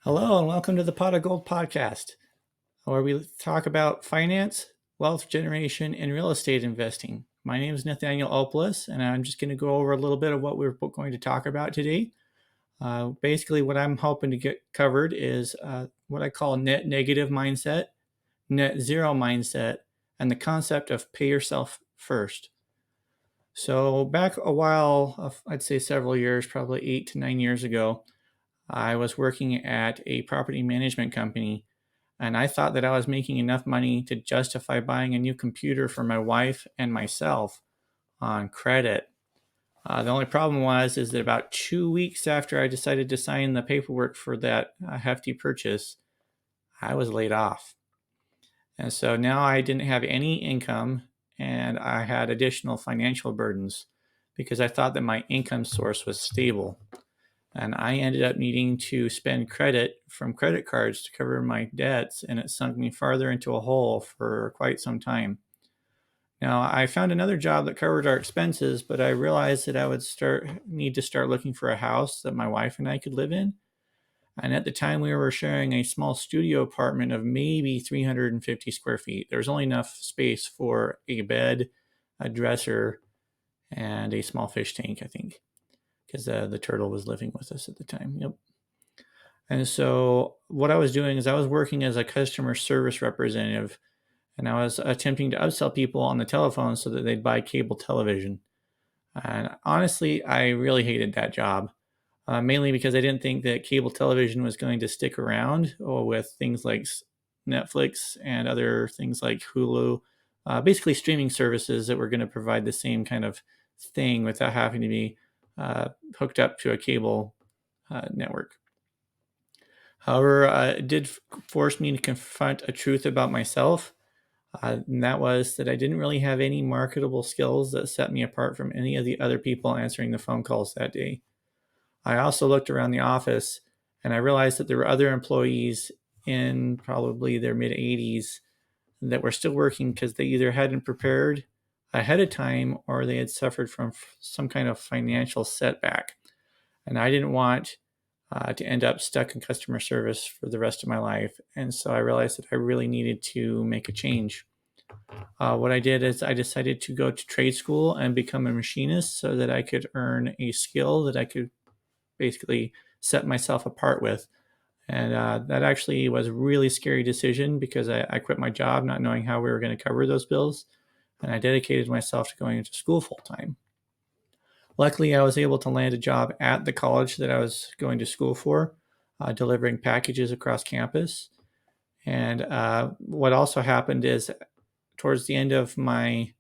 Hello, and welcome to the Pot of Gold podcast, where we talk about finance, wealth generation, and real estate investing. My name is Nathaniel Opoulos, and I'm just going to go over a little bit of what we're going to talk about today. Basically, what I'm hoping to get covered is what I call net negative mindset, net zero mindset, and the concept of pay yourself first. So, back a while, I'd say several years, probably 8 to 9 years ago, I was working at a property management company, and I thought that I was making enough money to justify buying a new computer for my wife and myself on credit. The only problem is that about 2 weeks after I decided to sign the paperwork for that hefty purchase, I was laid off. And so now I didn't have any income, and I had additional financial burdens because I thought that my income source was stable. And I ended up needing to spend credit from credit cards to cover my debts, and it sunk me farther into a hole for quite some time. Now, I found another job that covered our expenses, but I realized that I would need to start looking for a house that my wife and I could live in. And at the time, we were sharing a small studio apartment of maybe 350 square feet. There was only enough space for a bed, a dresser, and a small fish tank, I think, because the turtle was living with us at the time. Yep. And so what I was doing is I was working as a customer service representative, and I was attempting to upsell people on the telephone so that they'd buy cable television. And honestly, I really hated that job, mainly because I didn't think that cable television was going to stick around with things like Netflix and other things like Hulu, basically streaming services that were going to provide the same kind of thing without having to be hooked up to a cable network. However, it did force me to confront a truth about myself, and that was that I didn't really have any marketable skills that set me apart from any of the other people answering the phone calls that day. I also looked around the office and I realized that there were other employees in probably their mid 80s that were still working because they either hadn't prepared ahead of time or they had suffered from some kind of financial setback. And I didn't want to end up stuck in customer service for the rest of my life. And so I realized that I really needed to make a change. What I did is I decided to go to trade school and become a machinist so that I could earn a skill that I could basically set myself apart with. And that actually was a really scary decision because I quit my job not knowing how we were going to cover those bills. And I dedicated myself to going into school full time. Luckily, I was able to land a job at the college that I was going to school for, delivering packages across campus. And what also happened is, towards the end of my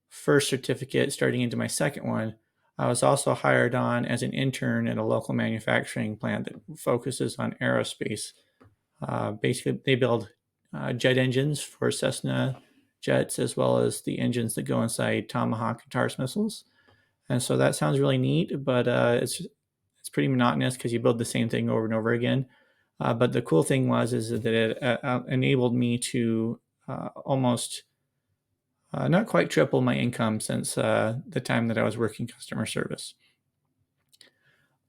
first certificate, starting into my second one, I was also hired on as an intern at a local manufacturing plant that focuses on aerospace. Basically, they build jet engines for Cessna jets, as well as the engines that go inside Tomahawk and TARS missiles. And so that sounds really neat, but it's pretty monotonous because you build the same thing over and over again. But the cool thing is that it enabled me to almost not quite triple my income since the time that I was working customer service.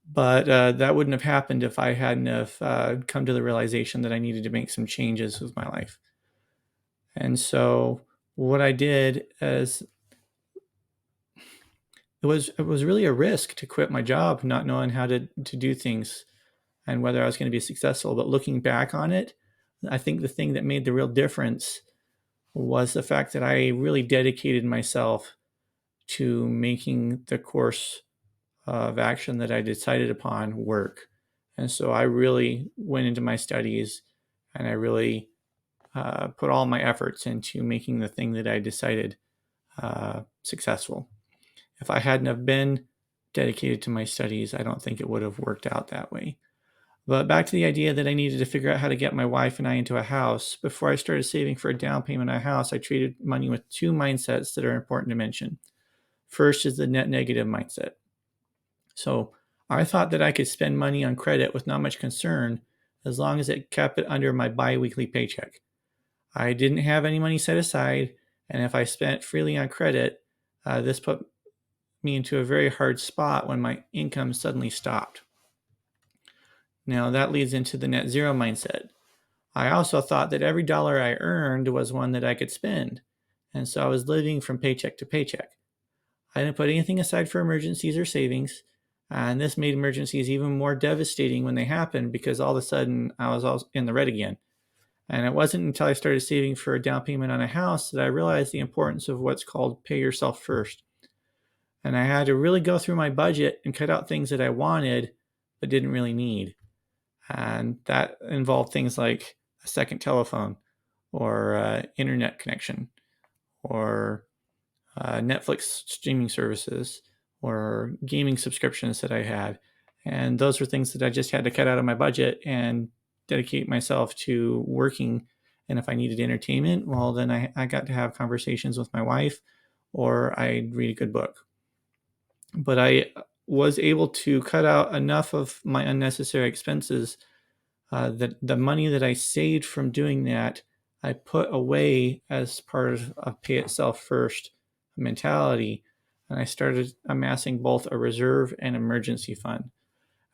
But that wouldn't have happened if I hadn't have come to the realization that I needed to make some changes with my life. And so what I did is it was really a risk to quit my job, not knowing how to do things and whether I was going to be successful. But looking back on it, I think the thing that made the real difference was the fact that I really dedicated myself to making the course of action that I decided upon work. And so I really went into my studies and I really put all my efforts into making the thing that I decided successful. If I hadn't have been dedicated to my studies, I don't think it would have worked out that way. But back to the idea that I needed to figure out how to get my wife and I into a house. Before I started saving for a down payment on a house, I treated money with two mindsets that are important to mention. First is the net negative mindset. So I thought that I could spend money on credit with not much concern as long as it kept it under my biweekly paycheck. I didn't have any money set aside, and if I spent freely on credit, this put me into a very hard spot when my income suddenly stopped. Now that leads into the net zero mindset. I also thought that every dollar I earned was one that I could spend. And so I was living from paycheck to paycheck. I didn't put anything aside for emergencies or savings. And this made emergencies even more devastating when they happened because all of a sudden I was all in the red again. And it wasn't until I started saving for a down payment on a house that I realized the importance of what's called pay yourself first. And I had to really go through my budget and cut out things that I wanted but didn't really need. And that involved things like a second telephone or internet connection or Netflix streaming services or gaming subscriptions that I had. And those were things that I just had to cut out of my budget and dedicate myself to working. And if I needed entertainment, well, then I got to have conversations with my wife or I'd read a good book. But I was able to cut out enough of my unnecessary expenses that the money that I saved from doing that, I put away as part of a pay itself first mentality. And I started amassing both a reserve and emergency fund.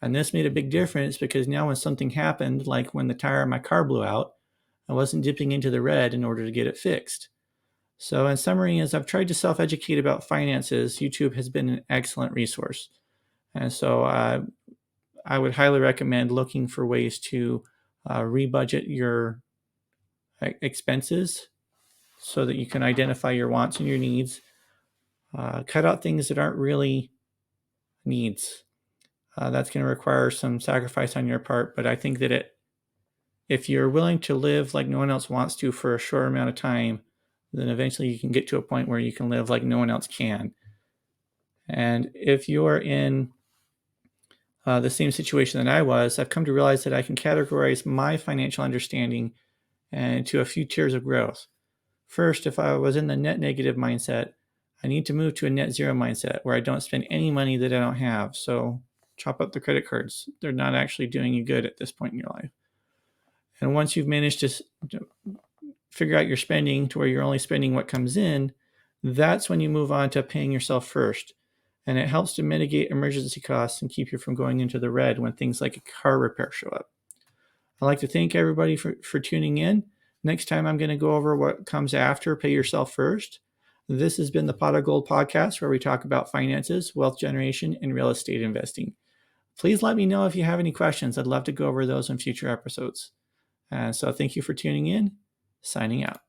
And this made a big difference because now when something happened, like when the tire on my car blew out, I wasn't dipping into the red in order to get it fixed. So in summary, as I've tried to self-educate about finances, YouTube has been an excellent resource. And so I would highly recommend looking for ways to rebudget your expenses so that you can identify your wants and your needs. Cut out things that aren't really needs. That's going to require some sacrifice on your part, but I think that if you're willing to live like no one else wants to for a short amount of time, then eventually you can get to a point where you can live like no one else can. And if you're in the same situation that I was, I've come to realize that I can categorize my financial understanding into a few tiers of growth. First, if I was in the net negative mindset, I need to move to a net zero mindset where I don't spend any money that I don't have. So chop up the credit cards. They're not actually doing you good at this point in your life. And once you've managed to figure out your spending to where you're only spending what comes in, that's when you move on to paying yourself first. And it helps to mitigate emergency costs and keep you from going into the red when things like a car repair show up. I'd like to thank everybody for tuning in. Next time, I'm going to go over what comes after Pay Yourself First. This has been the Pot of Gold podcast, where we talk about finances, wealth generation, and real estate investing. Please let me know if you have any questions. I'd love to go over those in future episodes. So thank you for tuning in. Signing out.